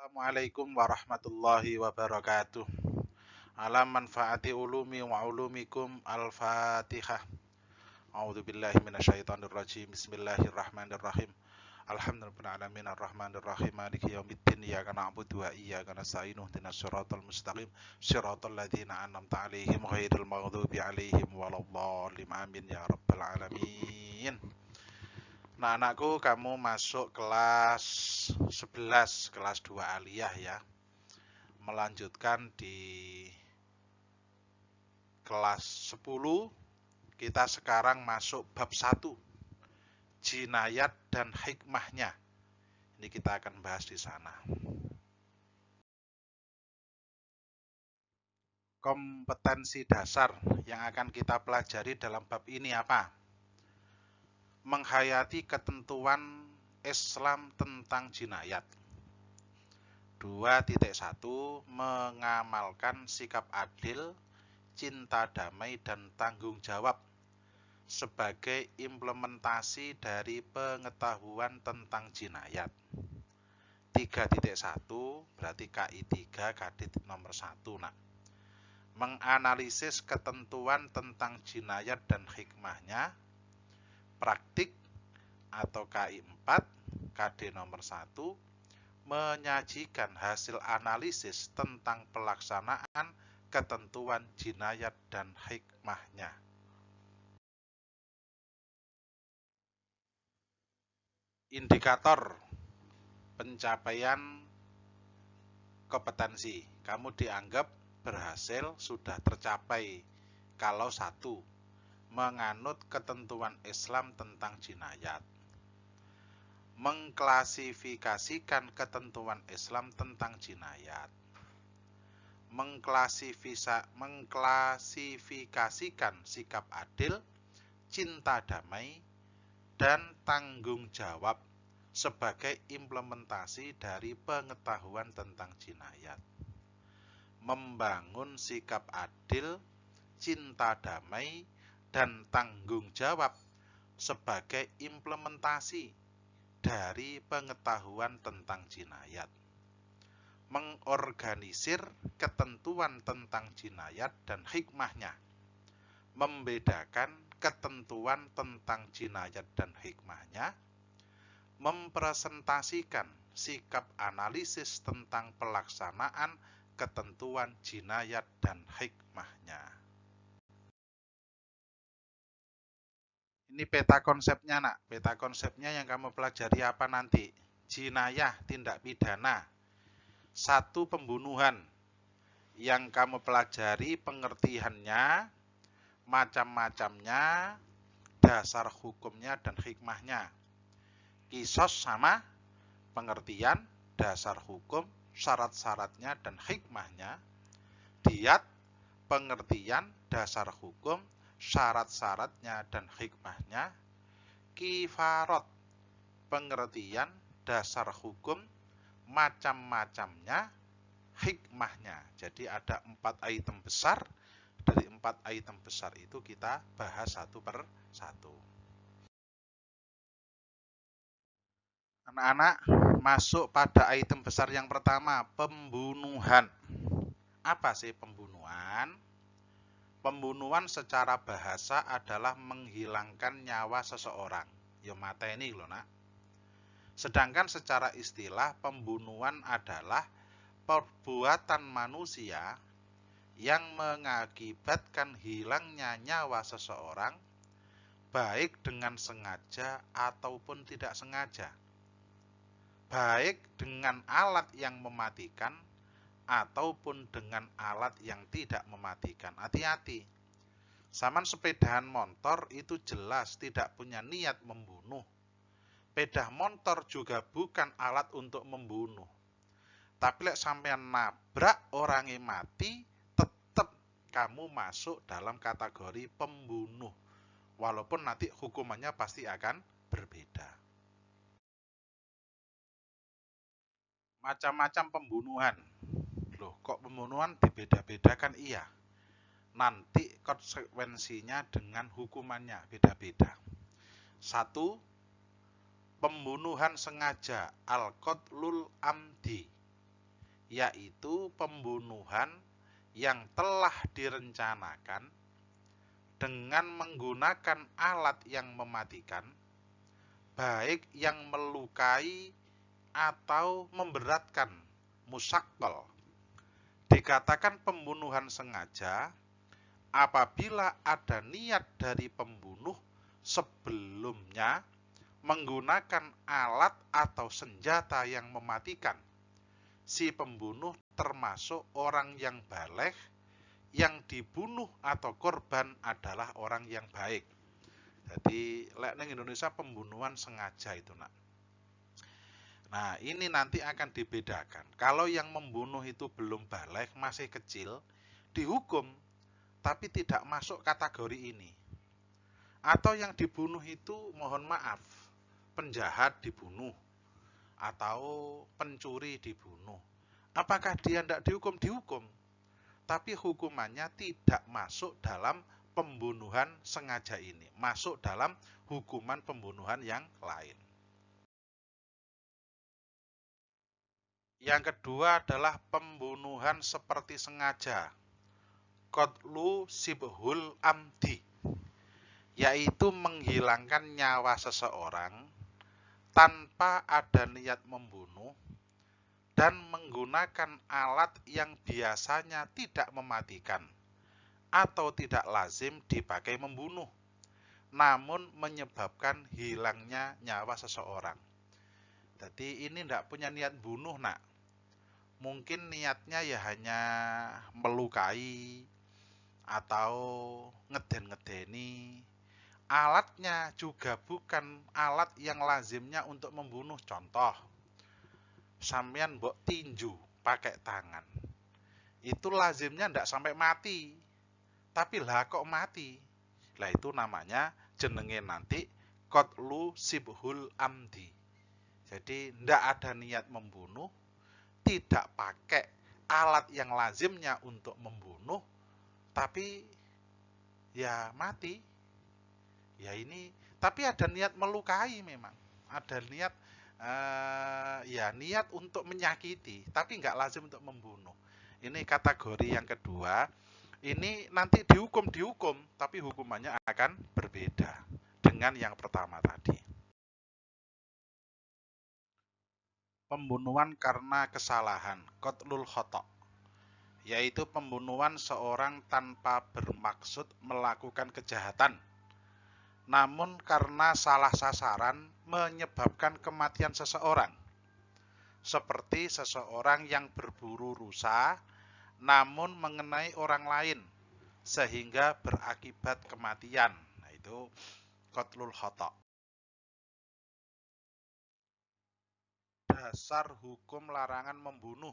Assalamualaikum warahmatullahi wabarakatuh. Ala manfaati ulumi wa ulumikum al-fatihah. A'udzubillahi minasyaitonirrajim. Bismillahirrahmanirrahim. Alhamdulillahirrahmanirrahim ar-rahmanirrahim maliki yaumiddin iyyaka na'budu wa iyyaka nasta'in ihdinas siratal mustaqim siratal ladzina an'amta 'alaihim ghairil maghdubi 'alaihim waladdallin amin ya rabbal alamin. Nah, anakku, kamu masuk kelas 11, kelas 2 aliyah ya. Melanjutkan di kelas 10, kita sekarang masuk bab 1, jinayat dan hikmahnya. Ini kita akan bahas di sana. Kompetensi dasar yang akan kita pelajari dalam bab ini apa? Menghayati ketentuan Islam tentang jinayat. 2.1 Mengamalkan sikap adil, cinta damai, dan tanggung jawab sebagai implementasi dari pengetahuan tentang jinayat. 3.1 berarti KI 3 kadit nomor 1. Nah, menganalisis ketentuan tentang jinayat dan hikmahnya, praktik atau KI 4 KD nomor 1, menyajikan hasil analisis tentang pelaksanaan ketentuan jinayat dan hikmahnya. Indikator pencapaian kompetensi. Kamu dianggap berhasil, sudah tercapai kalau 1. Menganut ketentuan Islam tentang jinayat. Mengklasifikasikan ketentuan Islam tentang jinayat. Mengklasifikasikan sikap adil, cinta damai, dan tanggung jawab sebagai implementasi dari pengetahuan tentang jinayat. Membangun sikap adil, cinta damai, dan tanggung jawab sebagai implementasi dari pengetahuan tentang jinayat. Mengorganisir ketentuan tentang jinayat dan hikmahnya. Membedakan ketentuan tentang jinayat dan hikmahnya. Mempresentasikan sikap analisis tentang pelaksanaan ketentuan jinayat dan hikmahnya. Ini peta konsepnya, nak. Peta konsepnya yang kamu pelajari apa nanti? Jinayah, tindak pidana. 1, pembunuhan. Yang kamu pelajari pengertiannya, macam-macamnya, dasar hukumnya, dan hikmahnya. Kisos sama pengertian, dasar hukum, syarat-syaratnya, dan hikmahnya. Diyat, pengertian, dasar hukum, syarat-syaratnya, dan hikmahnya. Kifarot, pengertian, dasar hukum, macam-macamnya, hikmahnya. Jadi ada 4 item besar. Dari 4 item besar itu kita bahas satu per satu. Anak-anak, masuk pada item besar yang pertama, pembunuhan. Apa sih pembunuhan? Pembunuhan secara bahasa adalah menghilangkan nyawa seseorang. Ya mateni lho, nak. Sedangkan secara istilah, pembunuhan adalah perbuatan manusia yang mengakibatkan hilangnya nyawa seseorang, baik dengan sengaja ataupun tidak sengaja, baik dengan alat yang mematikan ataupun dengan alat yang tidak mematikan. Hati-hati. Saman sepedahan motor itu jelas tidak punya niat membunuh. Sepeda motor juga bukan alat untuk membunuh. Tapi lek sampean nabrak orangnya mati, tetap kamu masuk dalam kategori pembunuh. Walaupun nanti hukumannya pasti akan berbeda. Macam-macam pembunuhan. Loh, kok pembunuhan dibeda-bedakan? Iya. Nanti konsekuensinya dengan hukumannya beda-beda. 1. Pembunuhan sengaja, al-qatlul amdi. yaitu pembunuhan yang telah direncanakan dengan menggunakan alat yang mematikan, baik yang melukai atau memberatkan, musaqqal. Dikatakan pembunuhan sengaja apabila ada niat dari pembunuh sebelumnya menggunakan alat atau senjata yang mematikan. Si pembunuh termasuk orang yang baligh, yang dibunuh atau korban adalah orang yang baik. Jadi lek ning Indonesia pembunuhan sengaja itu nak. Nah ini nanti akan dibedakan. Kalau yang membunuh itu belum baligh, masih kecil, dihukum tapi tidak masuk kategori ini. Atau yang dibunuh itu mohon maaf, penjahat dibunuh atau pencuri dibunuh. Apakah dia tidak dihukum? Dihukum. Tapi hukumannya tidak masuk dalam pembunuhan sengaja ini. Masuk dalam hukuman pembunuhan yang lain. Yang kedua adalah pembunuhan seperti sengaja. Qatlu sibhul amdi, yaitu menghilangkan nyawa seseorang tanpa ada niat membunuh dan menggunakan alat yang biasanya tidak mematikan atau tidak lazim dipakai membunuh, namun menyebabkan hilangnya nyawa seseorang. Jadi ini tidak punya niat bunuh nak. Mungkin niatnya ya hanya melukai atau ngeden-ngedeni. Alatnya juga bukan alat yang lazimnya untuk membunuh. Contoh, sampean mbok tinju pakai tangan. Itu lazimnya ndak sampai mati. Tapi lah kok mati. Lah itu namanya jenenge nanti qatlu sibhul amdi. Jadi ndak ada niat membunuh, tidak pakai alat yang lazimnya untuk membunuh, tapi ya mati. Ya ini, tapi ada niat melukai memang. Ada niat ya niat untuk menyakiti, tapi nggak lazim untuk membunuh. Ini kategori yang kedua. Ini nanti dihukum, tapi hukumannya akan berbeda dengan yang pertama tadi. Pembunuhan karena kesalahan, qatlul khata', yaitu pembunuhan seorang tanpa bermaksud melakukan kejahatan, namun karena salah sasaran menyebabkan kematian seseorang. Seperti seseorang yang berburu rusa namun mengenai orang lain sehingga berakibat kematian. Nah, itu qatlul khata'. Dasar hukum larangan membunuh.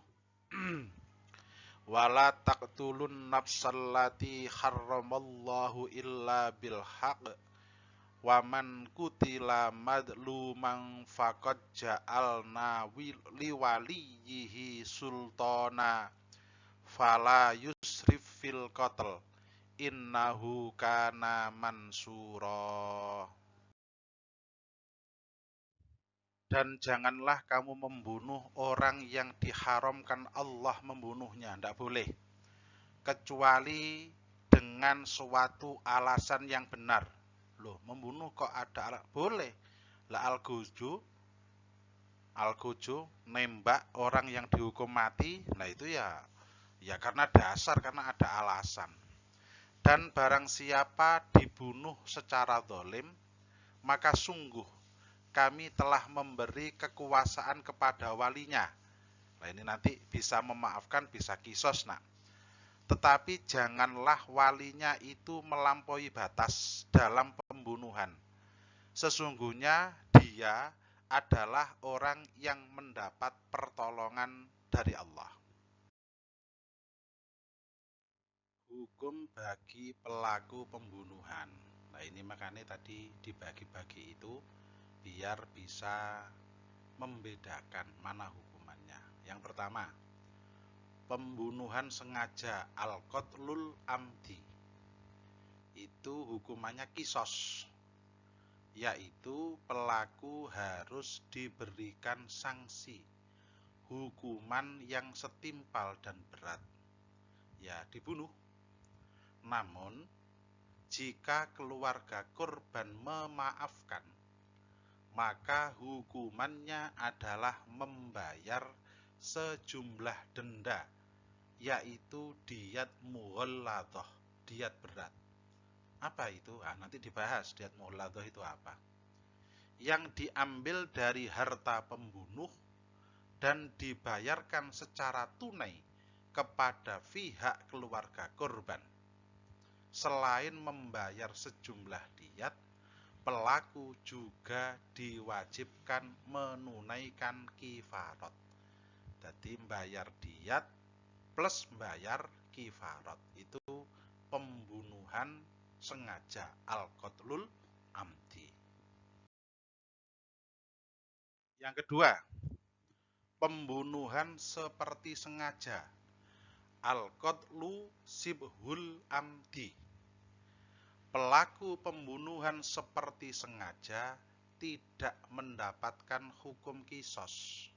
Wala taqtulun nafsallati harramallahu illa bil haqq. Waman kutila madluman faqad ja'alna liwaliyihi sultana fala yusrif fil qatl innahu kana mansura. Dan janganlah kamu membunuh orang yang diharamkan Allah membunuhnya, tidak boleh, kecuali dengan suatu alasan yang benar. Loh, membunuh kok ada alat? Boleh. Lah Al-Gojo nembak orang yang dihukum mati, nah itu ya karena dasar, karena ada alasan. Dan barang siapa dibunuh secara zalim, maka sungguh kami telah memberi kekuasaan kepada walinya. Nah ini nanti bisa memaafkan, bisa kisos nak. Tetapi janganlah walinya itu melampaui batas dalam pembunuhan. Sesungguhnya dia adalah orang yang mendapat pertolongan dari Allah. Hukum bagi pelaku pembunuhan. Nah ini makanya tadi dibagi-bagi itu biar bisa membedakan mana hukumannya. Yang pertama, pembunuhan sengaja, al-qatlul amdi, itu hukumannya kisos, yaitu pelaku harus diberikan sanksi hukuman yang setimpal dan berat, ya dibunuh. Namun jika keluarga korban memaafkan, maka hukumannya adalah membayar sejumlah denda, yaitu diyat mughalladah, diyat berat. Apa itu? Nanti dibahas diyat mughalladah itu apa. Yang diambil dari harta pembunuh dan dibayarkan secara tunai kepada pihak keluarga korban. Selain membayar sejumlah diyat, pelaku juga diwajibkan menunaikan kifarat. Jadi bayar diyat plus bayar kifarat. Itu pembunuhan sengaja, al-qatlul amdi. Yang kedua, pembunuhan seperti sengaja, al-qatlu sibhul amdi. Pelaku pembunuhan seperti sengaja tidak mendapatkan hukum kisos.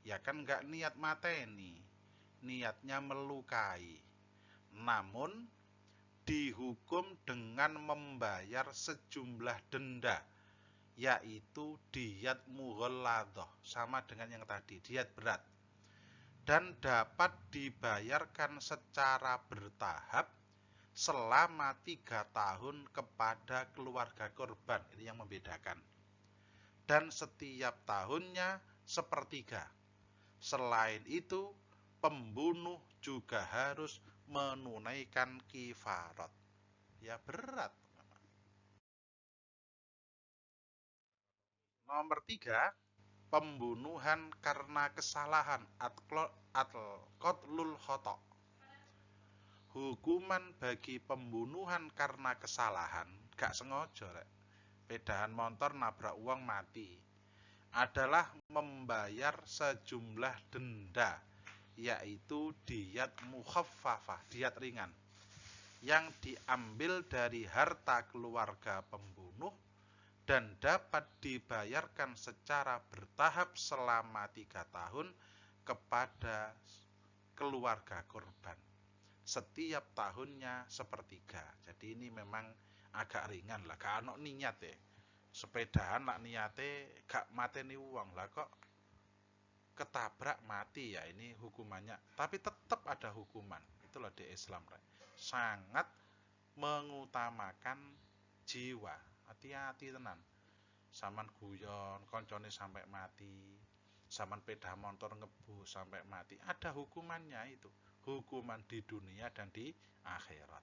Ya kan nggak niat mateni, niatnya melukai. Namun dihukum dengan membayar sejumlah denda, yaitu diyat mughalladah, sama dengan yang tadi, diyat berat. Dan dapat dibayarkan secara bertahap selama 3 tahun kepada keluarga korban. Ini yang membedakan. Dan setiap tahunnya sepertiga. Selain itu, pembunuh juga harus menunaikan kifarat. Ya berat. Nomor 3, pembunuhan karena kesalahan, al-qatlul khata'. Hukuman bagi pembunuhan karena kesalahan, gak sengaja rek, pedahan motor nabrak uang mati, adalah membayar sejumlah denda, yaitu diyat mukhaffafah, diyat ringan, yang diambil dari harta keluarga pembunuh dan dapat dibayarkan secara bertahap selama 3 tahun kepada keluarga korban. Setiap tahunnya sepertiga. Jadi ini memang agak ringan lah. Gak ada niat ya. Sepedaan lah niatnya gak mateni uang lah, kok ketabrak mati, ya ini hukumannya. Tapi tetap ada hukuman. Itulah di Islam. Sangat mengutamakan jiwa. Hati-hati tenan. Saman guyon, koncone sampai mati. Saman peda motor ngebus sampai mati. Ada hukumannya itu. Hukuman di dunia dan di akhirat.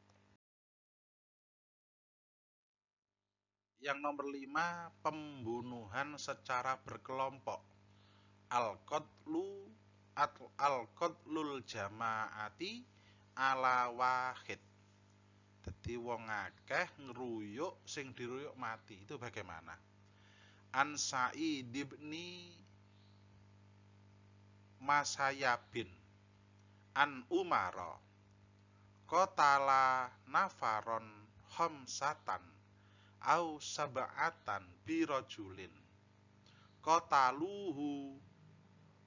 Yang nomor 5, pembunuhan secara berkelompok, al-qatlul jama'ati ala wahid. Jadi wong akeh ngeruyuk, sing diruyuk mati. Itu bagaimana? An Sa'id ibni Masayabin an Umara qatala nafaron khamsatan au sab'atan birajulin qataluhu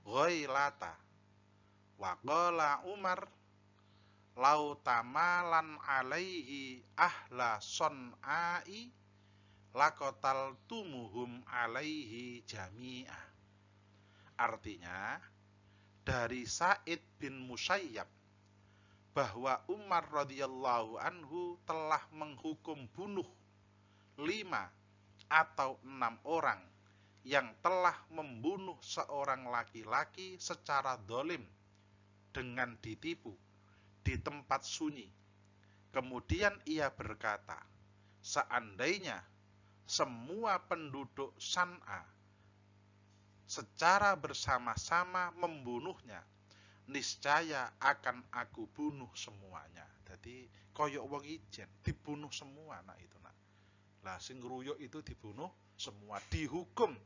ghailata wa qala Umar lau tamalan alaihi ahla son'ai laqatal tumuhum alaihi jami'ah. Artinya dari Sa'id bin Musayyab bahwa Umar radhiyallahu anhu telah menghukum bunuh 5 atau 6 orang yang telah membunuh seorang laki-laki secara dolim dengan ditipu di tempat sunyi. Kemudian ia berkata, seandainya semua penduduk San'a secara bersama-sama membunuhnya, niscaya akan aku bunuh semuanya. Jadi koyok wong ijen dibunuh semua nak itu nak. Lah sing ngruyuk itu dibunuh semua, dihukum.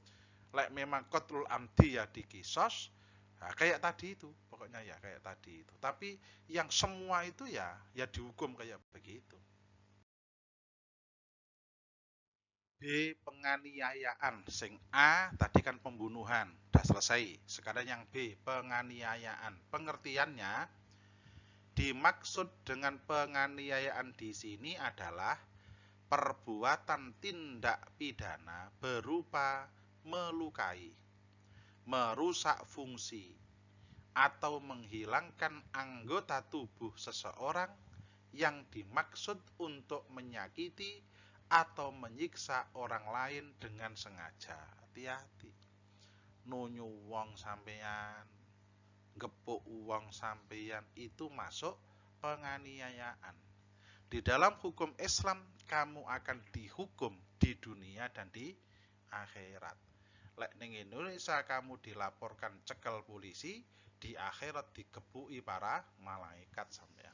Lek memang qatlul amdi ya dikisos. Nah, kayak tadi itu, pokoknya ya kayak tadi itu. Tapi yang semua itu ya dihukum kayak begitu. B. Penganiayaan. Sing A tadi kan pembunuhan, udah selesai. Sekarang yang B, penganiayaan. Pengertiannya, dimaksud dengan penganiayaan di sini adalah perbuatan tindak pidana berupa melukai, merusak fungsi, atau menghilangkan anggota tubuh seseorang yang dimaksud untuk menyakiti atau menyiksa orang lain dengan sengaja. Hati-hati. Nunyu wong sampeyan, gepuk uang sampeyan, itu masuk penganiayaan. Di dalam hukum Islam, kamu akan dihukum di dunia dan di akhirat. Lek ning Indonesia kamu dilaporkan cekel polisi, di akhirat digebuki para malaikat sampeyan.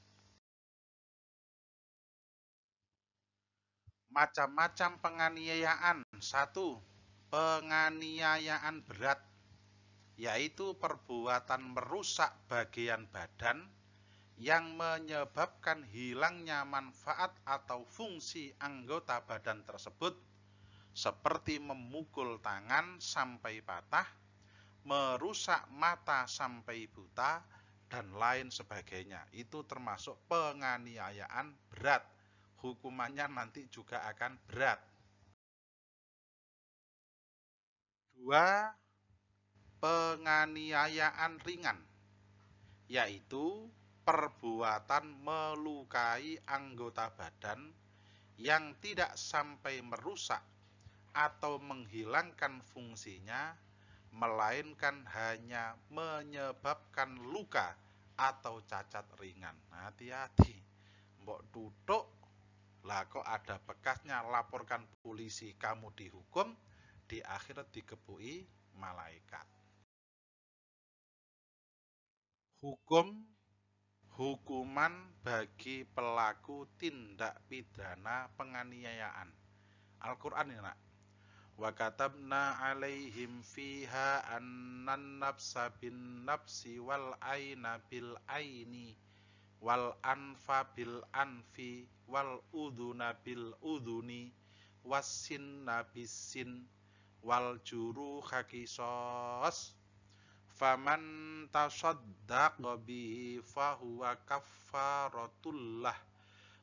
Macam-macam penganiayaan. 1. Penganiayaan berat, yaitu perbuatan merusak bagian badan yang menyebabkan hilangnya manfaat atau fungsi anggota badan tersebut, seperti memukul tangan sampai patah, merusak mata sampai buta, dan lain sebagainya. Itu termasuk penganiayaan berat. Hukumannya nanti juga akan berat. 2. Penganiayaan ringan, yaitu perbuatan melukai anggota badan yang tidak sampai merusak atau menghilangkan fungsinya, melainkan hanya menyebabkan luka atau cacat ringan. Hati-hati, mbok tutuk lah kok ada bekasnya, laporkan polisi, kamu dihukum, di akhirat digebuki malaikat. Hukuman bagi pelaku tindak pidana penganiayaan. Al-Quran ini nak. Wa katabna alaihim fiha annan nafsa bin nafsi wal aina bil aini wal anfa bil anfi wal udhuna bil udhuni was sinna bis sin wal juruha qisas faman tasaddaqa bihi fahuwa kaffaratullah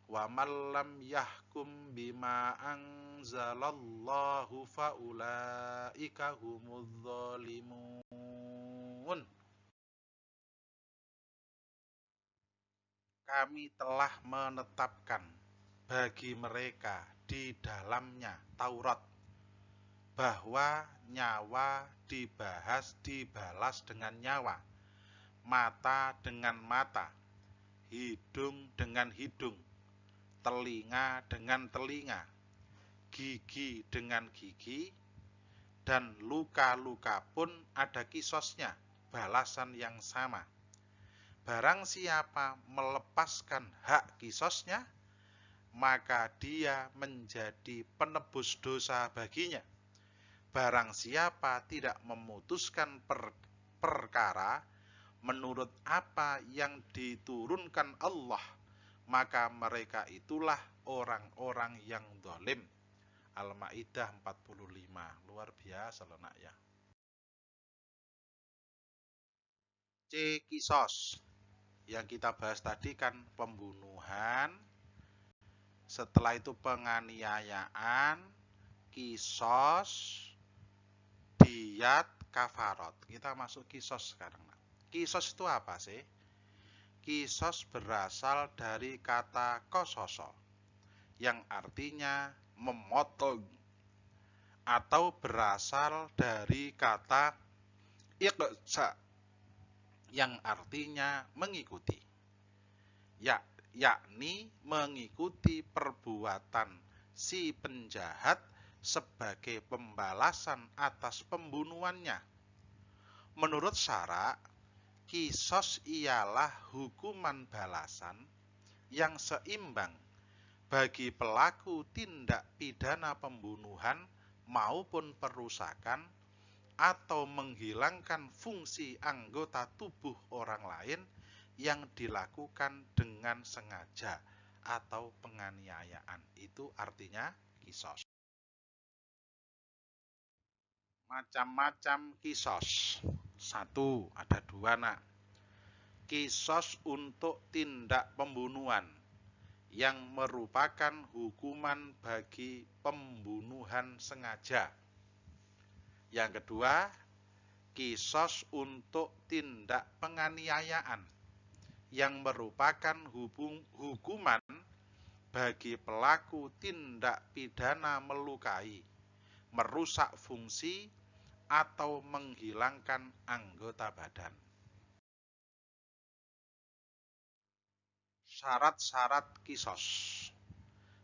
wa man lam yahkum bima anzalallahu faulaika humudz zalimun. Kami telah menetapkan bagi mereka di dalamnya Taurat bahwa nyawa dibalas dengan nyawa, mata dengan mata, hidung dengan hidung, telinga dengan telinga, gigi dengan gigi, dan luka-luka pun ada kisosnya, balasan yang sama. Barang siapa melepaskan hak kisosnya, maka dia menjadi penebus dosa baginya. Barang siapa tidak memutuskan perkara menurut apa yang diturunkan Allah, maka mereka itulah orang-orang yang zalim. Al-Maidah 45. Luar biasa loh nak ya. C. Kisos. Yang kita bahas tadi kan pembunuhan, setelah itu penganiayaan, kisos, diyat, kafarot. Kita masuk kisos sekarang. Kisos itu apa sih? Kisos berasal dari kata kososo, yang artinya memotong, atau berasal dari kata iqsa, yang artinya mengikuti, yakni mengikuti perbuatan si penjahat sebagai pembalasan atas pembunuhannya. Menurut syara, kisos ialah hukuman balasan yang seimbang bagi pelaku tindak pidana pembunuhan maupun perusakan atau menghilangkan fungsi anggota tubuh orang lain yang dilakukan dengan sengaja atau penganiayaan. Itu artinya kisos. Macam-macam kisos. Satu, ada dua nak. Kisos untuk tindak pembunuhan yang merupakan hukuman bagi pembunuhan sengaja. Yang kedua, kisos untuk tindak penganiayaan yang merupakan hukuman bagi pelaku tindak pidana melukai, merusak fungsi, atau menghilangkan anggota badan. Syarat-syarat kisos.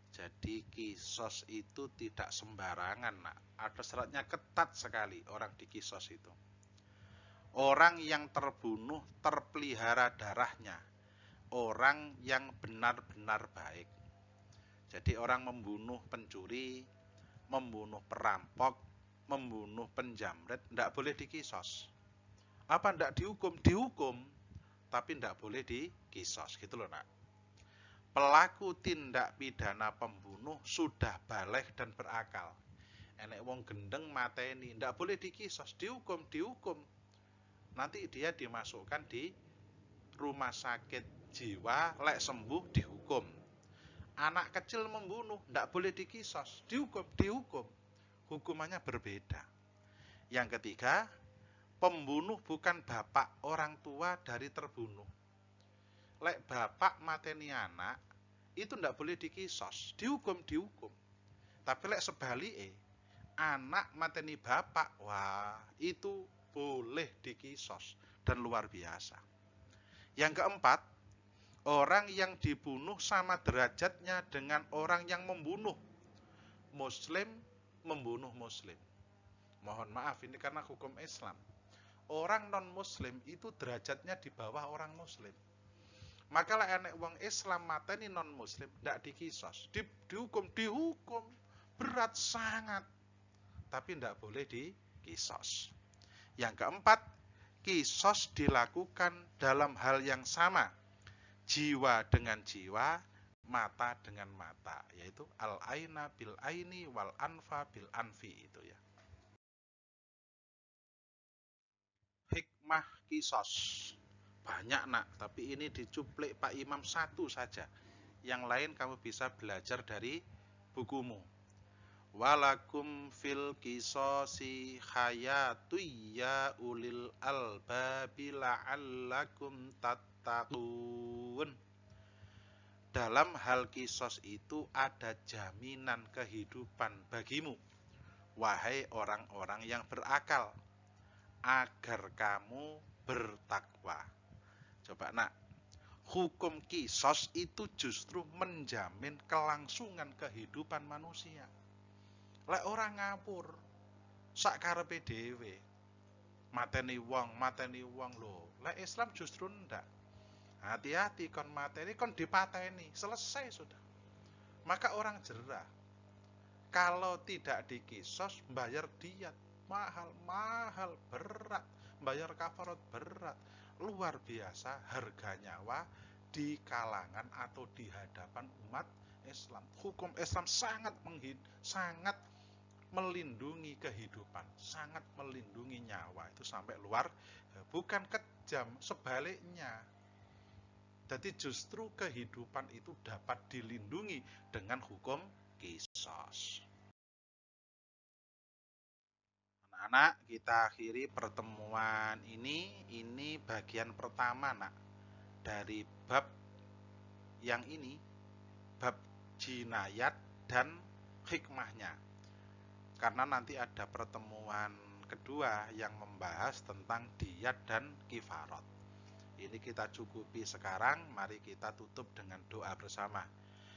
Jadi kisos itu tidak sembarangan nak. Ada syaratnya ketat sekali orang di kisos itu. Orang yang terbunuh terpelihara darahnya. Orang yang benar-benar baik. Jadi orang membunuh pencuri, membunuh perampok, membunuh penjamret, tidak boleh dikisos. Apa tidak dihukum? Dihukum, tapi tidak boleh dikisos, gitu loh nak. Pelaku tindak pidana pembunuh sudah balik dan berakal. Enek wong gendeng mateni, tidak boleh dikisos, dihukum. Nanti dia dimasukkan di rumah sakit jiwa, lek sembuh dihukum. Anak kecil membunuh, tidak boleh dikisos, dihukum. Hukumannya berbeda. Yang ketiga, pembunuh bukan bapak orang tua dari terbunuh. Lek bapak mateni anak, itu tidak boleh dikisos, dihukum. Tapi lek sebaliknya, anak mateni bapak, wah itu boleh dikisos dan luar biasa. Yang keempat, orang yang dibunuh sama derajatnya dengan orang yang membunuh. Muslim membunuh muslim. Mohon maaf, ini karena hukum Islam. Orang non-muslim itu derajatnya di bawah orang muslim. Maka lah enek wong Islam mateni non-muslim, tidak dikisos. Dihukum berat sangat. Tapi tidak boleh dikisos. Yang keempat, kisos dilakukan dalam hal yang sama. Jiwa dengan jiwa, mata dengan mata, yaitu al-aina bil aini wal anfa bil anfi itu ya. Hikmah kisos banyak nak, tapi ini dicuplik Pak Imam satu saja. Yang lain kamu bisa belajar dari bukumu. Walakum fil kisosi hayatuyya ulil albabi la'allakum tattaqun. Dalam hal kisos itu ada jaminan kehidupan bagimu, wahai orang-orang yang berakal, agar kamu bertakwa. Coba nak, hukum kisos itu justru menjamin kelangsungan kehidupan manusia. Lek orang ngapur, sakarepe dhewe, mateni wong lho. Lek Islam justru ndak. Hati-hati kon mateni, kon dipateni, selesai sudah. Maka orang jerah. Kalau tidak dikisos, bayar diat mahal, berat, bayar kafarat berat. Luar biasa harga nyawa di kalangan atau di hadapan umat Islam. Hukum Islam sangat melindungi kehidupan, sangat melindungi nyawa, itu sampai luar, bukan kejam, sebaliknya. Jadi justru kehidupan itu dapat dilindungi dengan hukum kisos. Anak-anak, kita akhiri pertemuan ini bagian pertama nak dari bab yang ini, bab jinayat dan hikmahnya. Karena nanti ada pertemuan kedua yang membahas tentang diyat dan kifarat. Ini kita cukupi sekarang, mari kita tutup dengan doa bersama.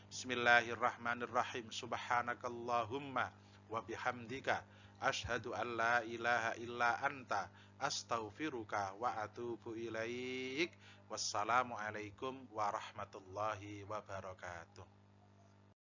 Bismillahirrahmanirrahim. Subhanakallahumma wa bihamdika asyhadu an la ilaha illa anta astaghfiruka wa atubu ilaik. Wassalamualaikum warahmatullahi wabarakatuh.